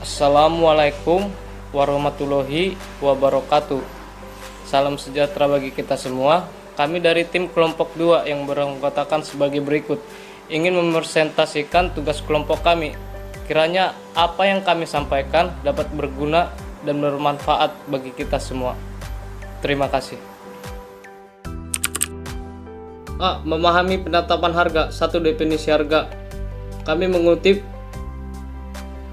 Assalamualaikum warahmatullahi wabarakatuh. Salam sejahtera bagi kita semua. Kami dari tim kelompok 2 yang beranggotakan sebagai berikut ingin mepresentasikan tugas kelompok kami. Kiranya apa yang kami sampaikan dapat berguna dan bermanfaat bagi kita semua. Terima kasih. A. Memahami penetapan harga. 1. Definisi harga. Kami mengutip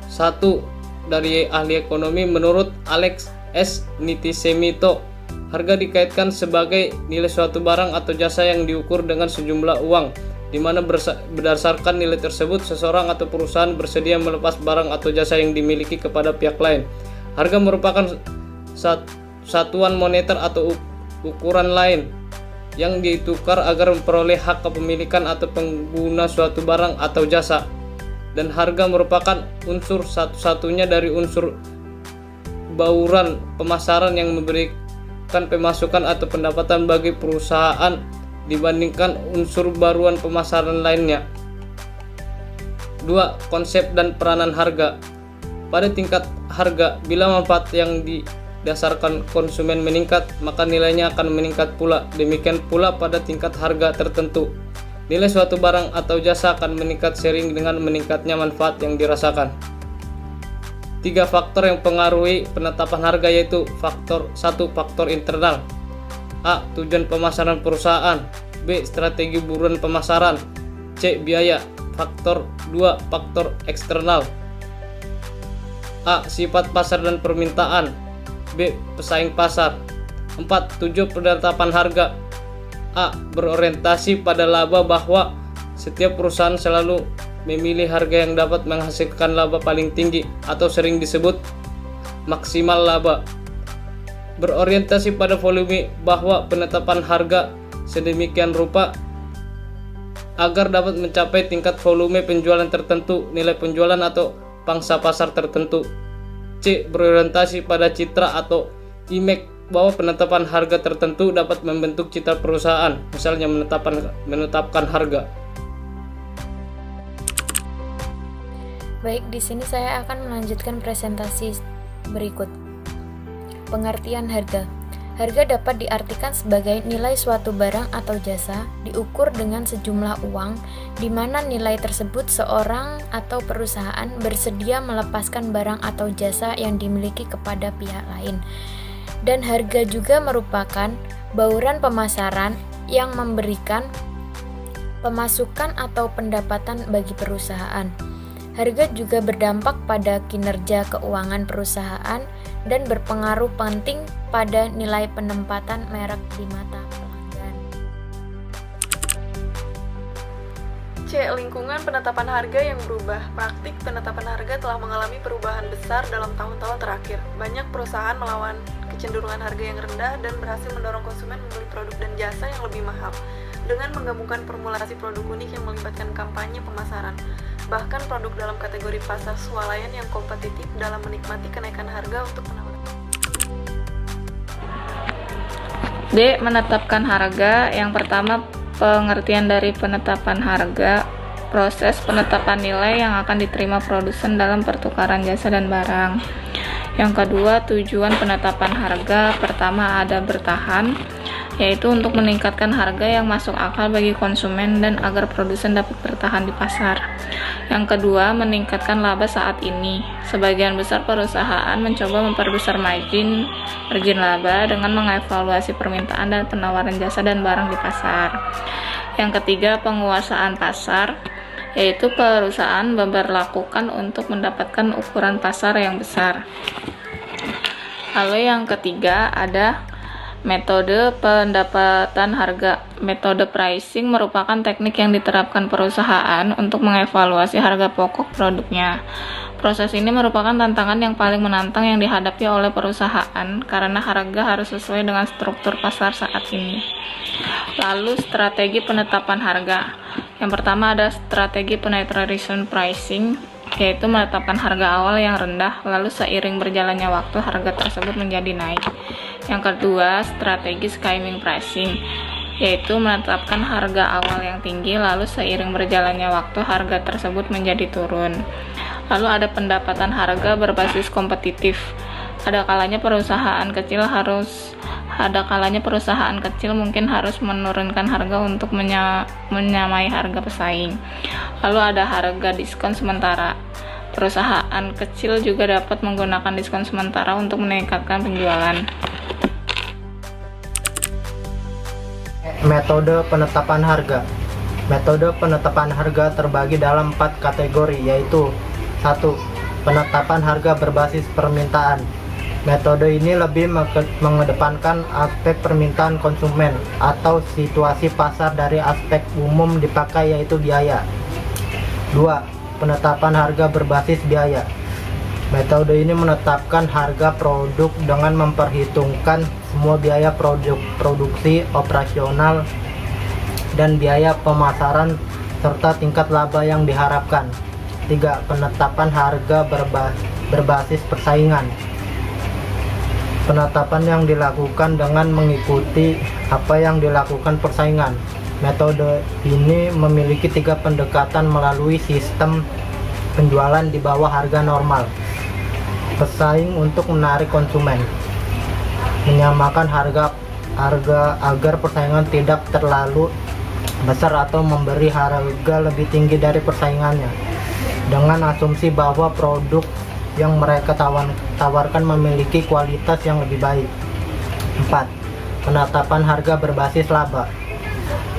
1 dari ahli ekonomi. Menurut Alex S. Nitisemito, harga dikaitkan sebagai nilai suatu barang atau jasa yang diukur dengan sejumlah uang, di mana berdasarkan nilai tersebut seseorang atau perusahaan bersedia melepas barang atau jasa yang dimiliki kepada pihak lain. Harga merupakan satuan moneter atau ukuran lain yang ditukar agar memperoleh hak kepemilikan atau pengguna suatu barang atau jasa. Dan harga merupakan unsur satu-satunya dari unsur bauran pemasaran yang memberikan pemasukan atau pendapatan bagi perusahaan dibandingkan unsur baruan pemasaran lainnya. 2. Konsep dan peranan harga. Pada tingkat harga, bila manfaat yang didasarkan konsumen meningkat, maka nilainya akan meningkat pula. Demikian pula pada tingkat harga tertentu, nilai suatu barang atau jasa akan meningkat seiring dengan meningkatnya manfaat yang dirasakan. 3 faktor yang mempengaruhi penetapan harga yaitu 1. Faktor internal. A. Tujuan pemasaran perusahaan. B. Strategi buruan pemasaran. C. Biaya. 2. Faktor eksternal. A. Sifat pasar dan permintaan. B. Pesaing pasar. 4. Tujuan penetapan harga. A. Berorientasi pada laba, bahwa setiap perusahaan selalu memilih harga yang dapat menghasilkan laba paling tinggi atau sering disebut maksimal laba. Berorientasi pada volume, bahwa penetapan harga sedemikian rupa agar dapat mencapai tingkat volume penjualan tertentu, nilai penjualan atau pangsa pasar tertentu. C. Berorientasi pada citra atau image, bahwa penetapan harga tertentu dapat membentuk citra perusahaan, misalnya menetapkan harga. Baik, di sini saya akan melanjutkan presentasi berikut. Pengertian harga. Harga dapat diartikan sebagai nilai suatu barang atau jasa diukur dengan sejumlah uang, di mana nilai tersebut seorang atau perusahaan bersedia melepaskan barang atau jasa yang dimiliki kepada pihak lain. Dan harga juga merupakan bauran pemasaran yang memberikan pemasukan atau pendapatan bagi perusahaan. Harga juga berdampak pada kinerja keuangan perusahaan dan berpengaruh penting pada nilai penempatan merek di mata pelanggan. C. Lingkungan penetapan harga yang berubah. Praktik penetapan harga telah mengalami perubahan besar dalam tahun-tahun terakhir. Banyak perusahaan melawan kecenderungan harga yang rendah dan berhasil mendorong konsumen membeli produk dan jasa yang lebih mahal dengan menggabungkan formulasi produk unik yang melibatkan kampanye pemasaran. Bahkan produk dalam kategori pasar swalayan yang kompetitif dalam menikmati kenaikan harga untuk penawaran. D. Menetapkan harga. Yang pertama, pengertian dari penetapan harga. Proses penetapan nilai yang akan diterima produsen dalam pertukaran jasa dan barang. Yang kedua, tujuan penetapan harga. Pertama, ada bertahan, yaitu untuk meningkatkan harga yang masuk akal bagi konsumen dan agar produsen dapat bertahan di pasar. Yang kedua, meningkatkan laba saat ini. Sebagian besar perusahaan mencoba memperbesar margin laba dengan mengevaluasi permintaan dan penawaran jasa dan barang di pasar. Yang ketiga, penguasaan pasar, yaitu perusahaan memperlakukan untuk mendapatkan ukuran pasar yang besar. Lalu yang ketiga ada metode pendapatan harga. Metode pricing merupakan teknik yang diterapkan perusahaan untuk mengevaluasi harga pokok produknya. Proses ini merupakan tantangan yang paling menantang yang dihadapi oleh perusahaan karena harga harus sesuai dengan struktur pasar saat ini. Lalu strategi penetapan harga. Yang pertama ada strategi penetration pricing, yaitu menetapkan harga awal yang rendah, lalu seiring berjalannya waktu harga tersebut menjadi naik. Yang kedua, strategi skimming pricing, yaitu menetapkan harga awal yang tinggi, lalu seiring berjalannya waktu harga tersebut menjadi turun. Lalu ada pendapatan harga berbasis kompetitif. Ada kalanya perusahaan kecil mungkin harus menurunkan harga untuk menyamai harga pesaing. Lalu ada harga diskon sementara. Perusahaan kecil juga dapat menggunakan diskon sementara untuk meningkatkan penjualan. Metode penetapan harga. Metode penetapan harga terbagi dalam 4 kategori, yaitu 1. Penetapan harga berbasis permintaan. Metode ini lebih mengedepankan aspek permintaan konsumen atau situasi pasar dari aspek umum dipakai, yaitu biaya. 2. Penetapan harga berbasis biaya. Metode ini menetapkan harga produk dengan memperhitungkan semua biaya produksi, operasional, dan biaya pemasaran serta tingkat laba yang diharapkan. 3. Penetapan harga berbasis persaingan. Penetapan yang dilakukan dengan mengikuti apa yang dilakukan persaingan. Metode ini memiliki 3 pendekatan melalui sistem penjualan di bawah harga normal, pesaing untuk menarik konsumen, menyamakan harga agar persaingan tidak terlalu besar atau memberi harga lebih tinggi dari persaingannya, dengan asumsi bahwa produk yang mereka tawarkan memiliki kualitas yang lebih baik. 4. Penetapan harga berbasis laba.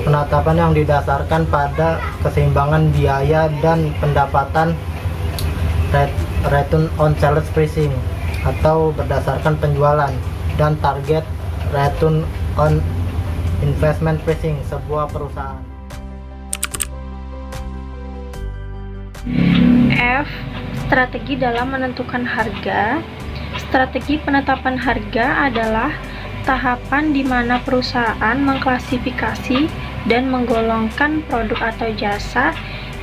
Penetapan yang didasarkan pada keseimbangan biaya dan pendapatan, return on sales pricing, atau berdasarkan penjualan, dan target return on investment pricing sebuah perusahaan. F. Strategi dalam menentukan harga. Strategi penetapan harga adalah tahapan di mana perusahaan mengklasifikasi dan menggolongkan produk atau jasa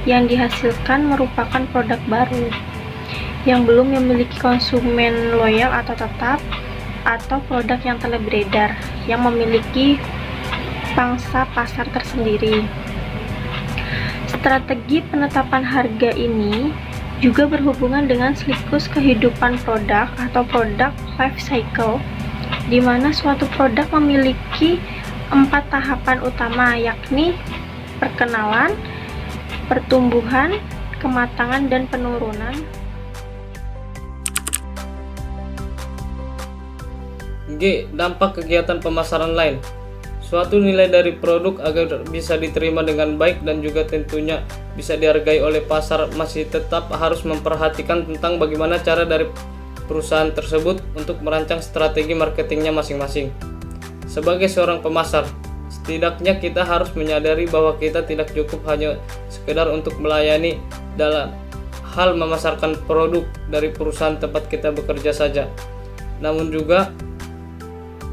yang dihasilkan merupakan produk baru yang belum memiliki konsumen loyal atau tetap, atau produk yang telah beredar yang memiliki pangsa pasar tersendiri. Strategi penetapan harga ini juga berhubungan dengan siklus kehidupan produk atau product life cycle, di mana suatu produk memiliki 4 tahapan utama, yakni perkenalan, pertumbuhan, kematangan, dan penurunan. G. Dampak kegiatan pemasaran lain. Suatu nilai dari produk agar bisa diterima dengan baik dan juga tentunya bisa dihargai oleh pasar masih tetap harus memperhatikan tentang bagaimana cara dari perusahaan tersebut untuk merancang strategi marketingnya masing-masing. Sebagai seorang pemasar, setidaknya kita harus menyadari bahwa kita tidak cukup hanya sekedar untuk melayani dalam hal memasarkan produk dari perusahaan tempat kita bekerja saja, namun juga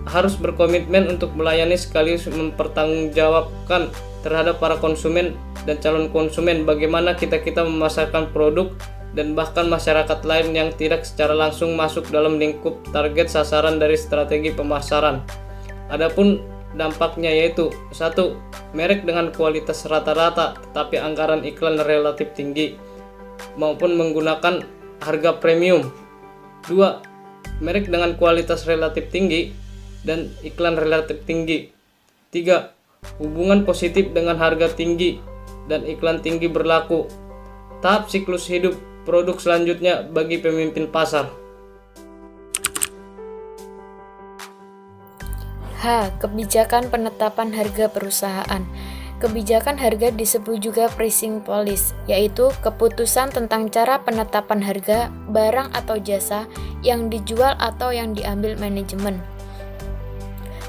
harus berkomitmen untuk melayani sekaligus mempertanggungjawabkan terhadap para konsumen dan calon konsumen bagaimana kita memasarkan produk dan bahkan masyarakat lain yang tidak secara langsung masuk dalam lingkup target sasaran dari strategi pemasaran. Adapun dampaknya yaitu 1. Merek dengan kualitas rata-rata tetapi anggaran iklan relatif tinggi maupun menggunakan harga premium. 2. Merek dengan kualitas relatif tinggi dan iklan relatif tinggi. 3. Hubungan positif dengan harga tinggi dan iklan tinggi berlaku. Tahap siklus hidup produk selanjutnya bagi pemimpin pasar. H. Kebijakan penetapan harga perusahaan. Kebijakan harga disebut juga pricing policy, yaitu keputusan tentang cara penetapan harga barang atau jasa yang dijual atau yang diambil manajemen.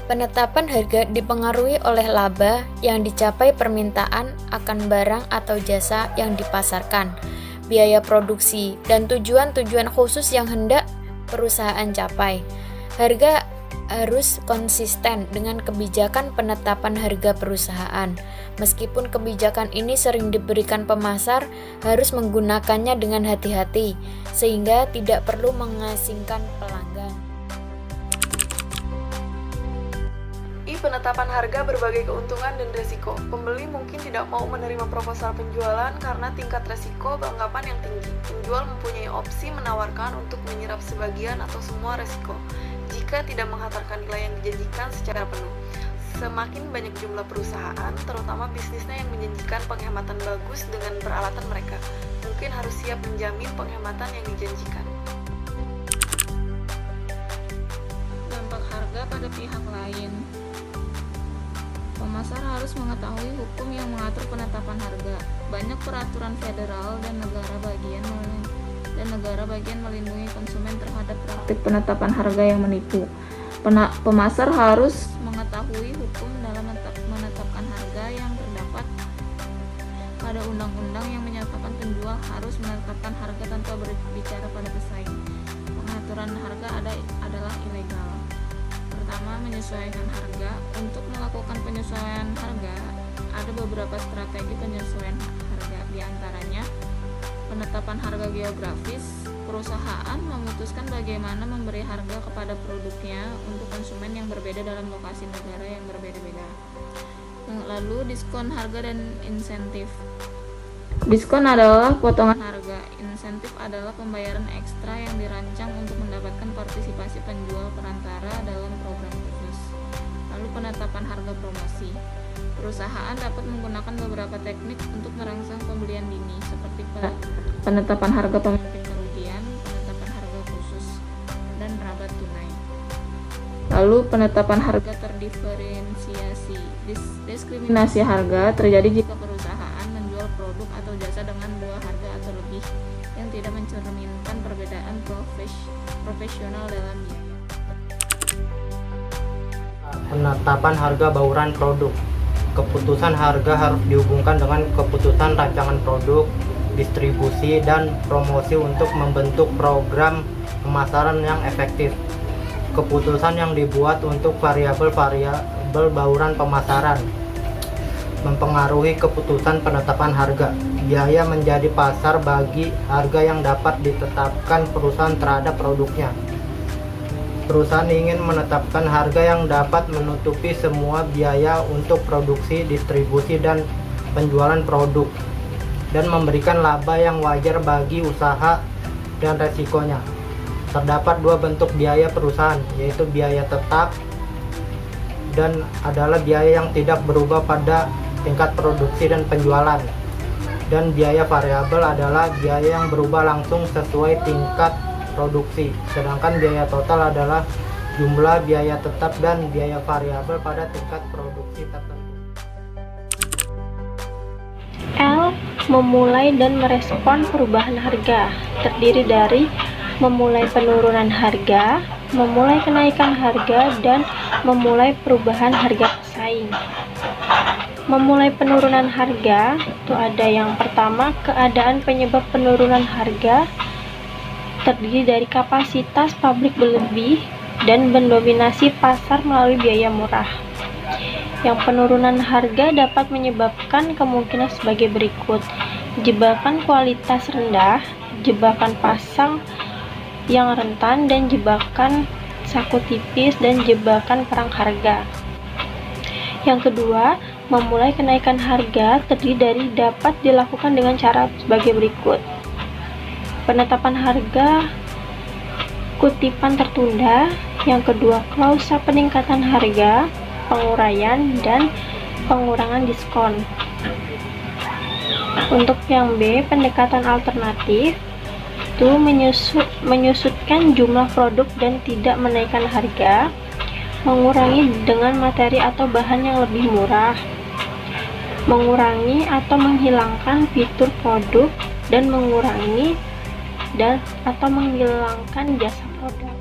Penetapan harga dipengaruhi oleh laba yang dicapai permintaan akan barang atau jasa yang dipasarkan, biaya produksi, dan tujuan-tujuan khusus yang hendak perusahaan capai. Harga harus konsisten dengan kebijakan penetapan harga perusahaan. Meskipun kebijakan ini sering diberikan pemasar, harus menggunakannya dengan hati-hati, sehingga tidak perlu mengasingkan pelanggan. penetapan harga berbagai keuntungan dan resiko. Pembeli mungkin tidak mau menerima proposal penjualan karena tingkat resiko anggapan yang tinggi. Penjual mempunyai opsi menawarkan untuk menyerap sebagian atau semua resiko jika tidak menghantarkan nilai yang dijanjikan secara penuh. Semakin banyak jumlah perusahaan, terutama bisnisnya yang menjanjikan penghematan bagus dengan peralatan mereka, mungkin harus siap menjamin penghematan yang dijanjikan. Dampak harga pada pihak lain. Pemasar harus mengetahui hukum yang mengatur penetapan harga. Banyak peraturan federal dan negara bagian melindungi konsumen terhadap praktik penetapan harga yang menipu. Pemasar harus mengetahui hukum dalam menetapkan harga yang terdapat pada undang-undang yang menyatakan penjual harus menetapkan harga tanpa berbicara pada pesaing. Pengaturan harga adalah ilegal. Pertama, menyesuaikan harga. Untuk melakukan penyesuaian harga, ada beberapa strategi penyesuaian harga. Di antaranya, penetapan harga geografis. Perusahaan memutuskan bagaimana memberi harga kepada produknya untuk konsumen yang berbeda dalam lokasi negara yang berbeda-beda. Lalu, diskon harga dan insentif. Diskon adalah potongan harga. Insentif adalah pembayaran ekstra yang dirancang untuk mendapatkan partisipasi penjual perantara dalam program khusus. Lalu, penetapan harga promosi. Perusahaan dapat menggunakan beberapa teknik untuk merangsang pembelian dini, seperti penetapan harga pemimpin kerugian, penetapan harga khusus, dan rabat tunai. Lalu, penetapan harga terdiferensiasi. Diskriminasi harga terjadi jika perusahaan menjual produk atau jasa dengan dua harga atau lebih yang tidak mencerminkan perbedaan profesional dalam biaya. Penetapan harga bauran produk. Keputusan harga harus dihubungkan dengan keputusan rancangan produk, distribusi, dan promosi untuk membentuk program pemasaran yang efektif. Keputusan yang dibuat untuk variabel-variabel bauran pemasaran mempengaruhi keputusan penetapan harga. Biaya menjadi pasar bagi harga yang dapat ditetapkan perusahaan terhadap produknya. Perusahaan ingin menetapkan harga yang dapat menutupi semua biaya untuk produksi, distribusi, dan penjualan produk, dan memberikan laba yang wajar bagi usaha dan resikonya. Terdapat dua bentuk biaya perusahaan, yaitu biaya tetap dan adalah biaya yang tidak berubah pada tingkat produksi dan penjualan. Dan biaya variabel adalah biaya yang berubah langsung sesuai tingkat produksi. Sedangkan biaya total adalah jumlah biaya tetap dan biaya variabel pada tingkat produksi tertentu. L. Memulai dan merespon perubahan harga, terdiri dari memulai penurunan harga, memulai kenaikan harga, dan memulai perubahan harga pesaing. Memulai penurunan harga itu ada yang pertama, keadaan penyebab penurunan harga terdiri dari kapasitas pabrik berlebih dan mendominasi pasar melalui biaya murah. Yang penurunan harga dapat menyebabkan kemungkinan sebagai berikut: jebakan kualitas rendah, jebakan pasang yang rentan, dan jebakan saku tipis, dan jebakan perang harga. Yang kedua, memulai kenaikan harga terdiri dari dapat dilakukan dengan cara sebagai berikut: penetapan harga kutipan tertunda. Yang kedua, klausa peningkatan harga, penguraian, dan pengurangan diskon. Untuk yang B, pendekatan alternatif itu menyusutkan jumlah produk dan tidak menaikkan harga, mengurangi dengan materi atau bahan yang lebih murah, mengurangi atau menghilangkan fitur produk, dan mengurangi atau menghilangkan jasa produk.